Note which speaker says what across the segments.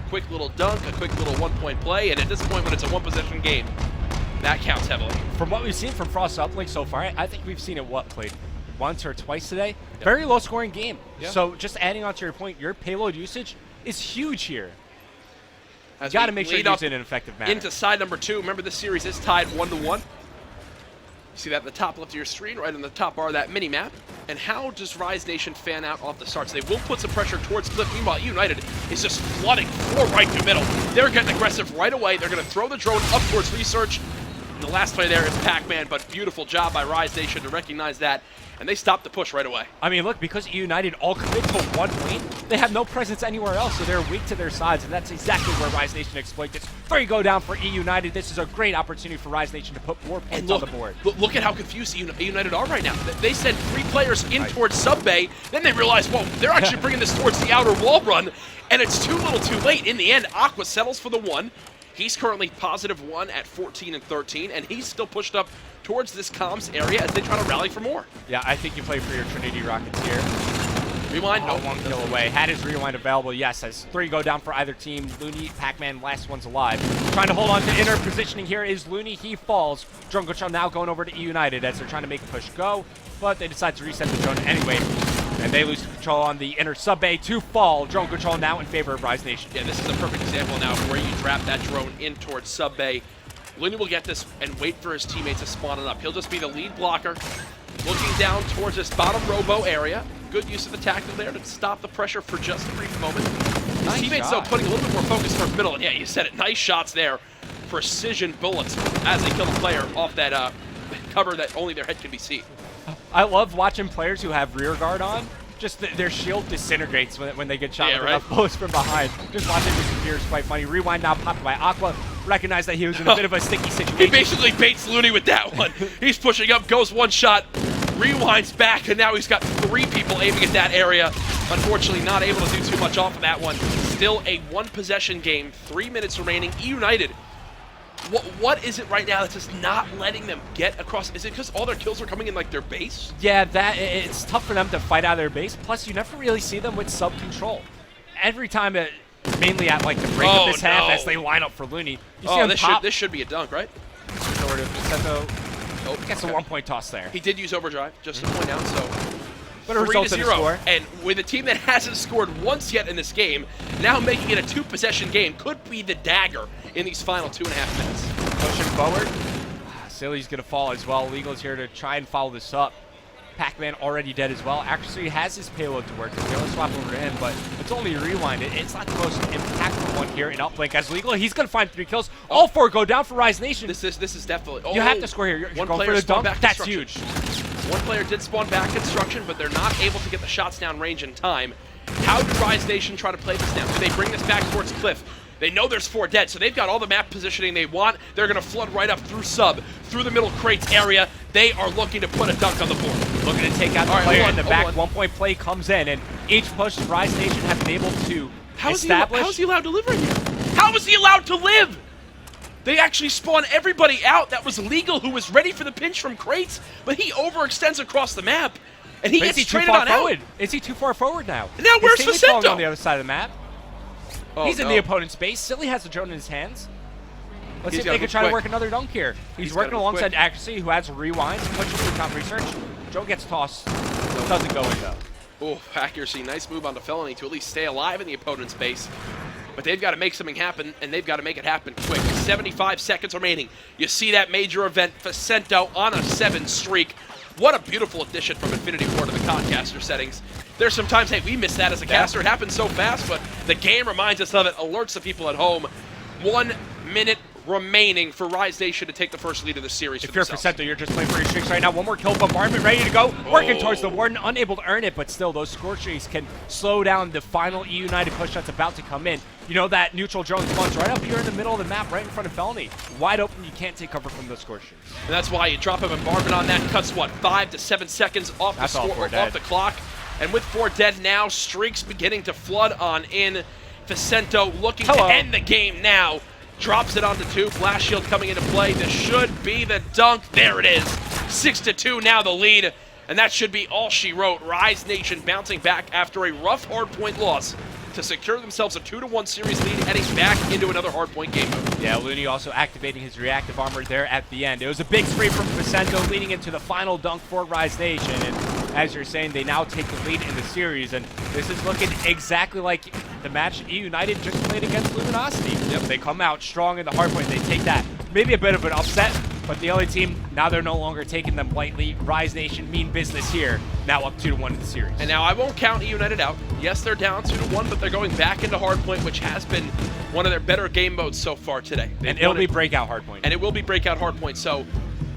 Speaker 1: quick little dunk, a quick little one-point play, and at this point when it's a one-possession game, that counts heavily.
Speaker 2: From what we've seen from Frost Uplink so far, I think we've seen it, played once or twice today. Yep. Very low-scoring game. Yep. So just adding on to your point, your payload usage is huge here. You got to make sure you use it in an effective manner.
Speaker 1: Into side number 2. Remember, this series is tied 1-1. See that in the top left of your screen, right on the top bar of that mini-map. And how does Rise Nation fan out off the starts? They will put some pressure towards Cliff. Meanwhile, United is just flooding for right to middle. They're getting aggressive right away. They're going to throw the drone up towards Research. And the last play there is Pac-Man, but beautiful job by Rise Nation to recognize that. And they stopped the push right away.
Speaker 2: I mean, look, because United all commit to one lane, they have no presence anywhere else, so they're weak to their sides, and that's exactly where Rise Nation exploit this. 3 go down for United. This is a great opportunity for Rise Nation to put more points on the board.
Speaker 1: Look at how confused United are right now. They send 3 players in towards sub-bay, then they realize, whoa, they're actually bringing this towards the outer wall run, and it's too little too late. In the end, Aqua settles for the 1. He's currently +1 at 14 and 13, and he's still pushed up towards this comms area as they try to rally for more.
Speaker 2: Yeah, I think you play for your Trinity Rockets here.
Speaker 1: Rewind,
Speaker 2: no. 1 kill away. Had his rewind available, yes, as 3 go down for either team. Looney, Pac-Man, last one's alive. Trying to hold on to inner positioning here is Looney. He falls. Drone Control now going over to United as they're trying to make a push go, but they decide to reset the drone anyway. And they lose control on the inner sub-bay to fall. Drone control now in favor of Rise Nation.
Speaker 1: Yeah, this is a perfect example now of where you trap that drone in towards sub-bay. Looney will get this and wait for his teammates to spawn it up. He'll just be the lead blocker, looking down towards this bottom robo area. Good use of the tactical there to stop the pressure for just a brief moment. His teammates, though, putting a little bit more focus towards middle. And yeah, you said it. Nice shots there. Precision bullets as they kill the player off that cover that only their head can be seen.
Speaker 2: I love watching players who have rear guard on. Just their shield disintegrates when they get shot with enough bullets from behind. Just watching disappear is quite funny. Rewind now popped by Aqua. Recognize that he was in a bit of a sticky situation.
Speaker 1: He basically baits Looney with that one. He's pushing up, goes one shot, rewinds back, and now he's got 3 people aiming at that area. Unfortunately, not able to do too much off of that one. Still a 1-possession game, 3 minutes remaining. United, what is it right now that's just not letting them get across? Is it because all their kills are coming in like their base?
Speaker 2: Yeah, it's tough for them to fight out of their base. Plus, you never really see them with sub-control. Every time, mainly at like the break of this half as they line up for Looney. You see
Speaker 1: this should be a dunk, right?
Speaker 2: Sort of. Gets a 1-point toss there.
Speaker 1: He did use overdrive, just to point out, so...
Speaker 2: But a result in the score.
Speaker 1: And with a team that hasn't scored once yet in this game, now making it a 2-possession game could be the dagger in these final 2.5 minutes.
Speaker 2: Pushing forward. Silly's going to fall as well. Legal's here to try and follow this up. Pac-Man already dead as well. Actually has his payload to work. They're going to swap over to him, but it's only a rewind. It's not the most impactful one here in Uplink as Legal. He's going to find 3 kills. All 4 go down for Rise Nation.
Speaker 1: This is definitely...
Speaker 2: you have to score here. You're going for the dunk. That's huge.
Speaker 1: One player did spawn back construction, but they're not able to get the shots down range in time. How do Rise Nation try to play this now? Do they bring this back towards Cliff? They know there's 4 dead, so they've got all the map positioning they want. They're going to flood right up through sub, through the middle crates area. They are looking to put a dunk on the board.
Speaker 2: Looking to take out the player in the back. 1-point play comes in, and each push Rise Nation have been able to establish.
Speaker 1: How is he allowed to live right here? How is he allowed to live? They actually spawn everybody out. That was Legal, who was ready for the pinch from crates, but he overextends across the map, and he gets traded on out.
Speaker 2: Is he too far forward now?
Speaker 1: Now where's Vicento?
Speaker 2: On the other side of the map. He's in the opponent's base. Silly has the drone in his hands. Let's see if they can try to work another dunk here. He's working alongside Accuracy, who has a rewind. Pushes through top research. Joe gets tossed. Doesn't go in, though.
Speaker 1: Oh, Accuracy. Nice move onto Felony to at least stay alive in the opponent's base. But they've got to make something happen, and they've got to make it happen quick. 75 seconds remaining. You see that major event, Vicento on a 7 streak. What a beautiful addition from Infinity War to the Codcaster settings. There's sometimes, hey, we miss that as a caster. It happens so fast, but the game reminds us of it, alerts the people at home. 1 minute remaining for Rise Nation to take the first lead of the series.
Speaker 2: If you're Vicento, you're just playing for your streaks right now. 1 more kill, bombardment ready to go. Working towards the Warden, unable to earn it, but still, those score streaks can slow down the final United push that's about to come in. You know that neutral drone spawns right up here in the middle of the map, right in front of Felony. Wide open, you can't take cover from those score streaks.
Speaker 1: And that's why you drop a bombardment on that. Cuts, what, 5 to 7 seconds off the clock. And with 4 dead now, streaks beginning to flood on in. Vicento looking to end the game now. Drops it onto 2. Flash shield coming into play. This should be the dunk. There it is. 6-2 now the lead. And that should be all she wrote. Rise Nation bouncing back after a rough hard point loss to secure themselves a 2-1 series lead, heading back into another hardpoint game mode.
Speaker 2: Yeah, Looney also activating his reactive armor there at the end. It was a big spree from Vicento leading into the final dunk for Rise Nation. And as you're saying, they now take the lead in the series. And this is looking exactly like the match Eunited just played against Luminosity. Yep. They come out strong in the hardpoint. They take that. Maybe a bit of an upset, but the LA team, now they're no longer taking them lightly. Rise Nation mean business here, now up 2-1 in the series.
Speaker 1: And now I won't count Eunited out. Yes, they're down 2-1, but they're going back into hardpoint, which has been one of their better game modes so far today.
Speaker 2: And it'll be breakout hardpoint.
Speaker 1: And it will be breakout hardpoint. So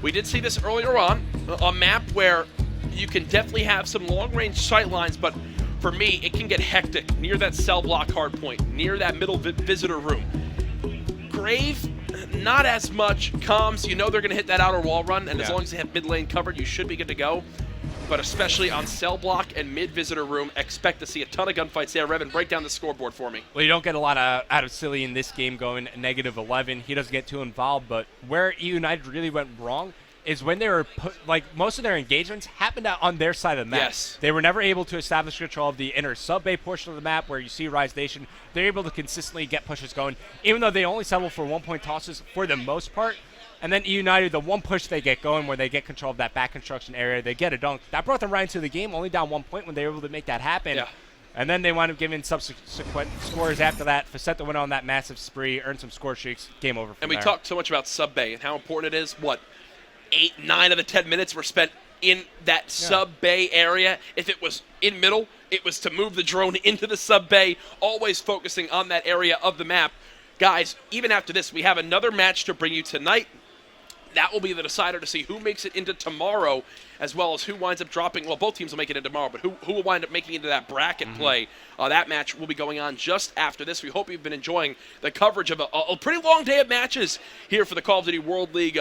Speaker 1: we did see this earlier on, a map where you can definitely have some long-range sight lines, but for me, it can get hectic near that cell block hardpoint, near that middle visitor room. Grave, not as much. Comms, you know they're going to hit that outer wall run, and as long as they have mid lane covered, you should be good to go. But especially on cell block and mid visitor room, expect to see a ton of gunfights there. Revan, break down the scoreboard for me.
Speaker 2: Well, you don't get a lot out of Silly in this game going -11. He doesn't get too involved, but where United really went wrong is when they were most of their engagements happened out on their side of the map.
Speaker 1: Yes.
Speaker 2: They were never able to establish control of the inner sub-bay portion of the map where you see Rise Nation. They're able to consistently get pushes going, even though they only settle for 1-point tosses for the most part. And then United, the one push they get going where they get control of that back construction area, they get a dunk. That brought them right into the game, only down 1 point when they were able to make that happen.
Speaker 1: Yeah.
Speaker 2: And then they wound up giving subsequent scores after that. Facetta went on that massive spree, earned some score streaks, game over from
Speaker 1: And we
Speaker 2: there.
Speaker 1: talked so much about sub-bay and how important it is. 8, 9 of the 10 minutes were spent in that sub-bay area. If it was in middle, it was to move the drone into the sub-bay, always focusing on that area of the map. Guys, even after this, we have another match to bring you tonight. That will be the decider to see who makes it into tomorrow, as well as who winds up dropping. Well, both teams will make it in tomorrow, but who will wind up making it into that bracket play. That match will be going on just after this. We hope you've been enjoying the coverage of a pretty long day of matches here for the Call of Duty World League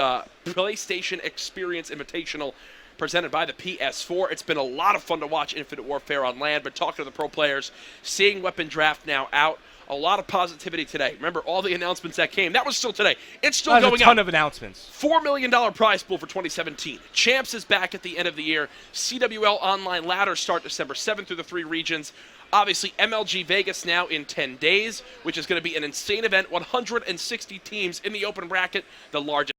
Speaker 1: PlayStation Experience Invitational presented by the PS4. It's been a lot of fun to watch Infinite Warfare on land, but talking to the pro players, seeing Weapon Draft now out, a lot of positivity today. Remember all the announcements that came. That was still today. It's still going on.
Speaker 2: There's a ton of announcements.
Speaker 1: $4 million prize pool for 2017. Champs is back at the end of the year. CWL Online Ladder start December 7th through the 3 regions. Obviously, MLG Vegas now in 10 days, which is going to be an insane event. 160 teams in the open bracket, the largest.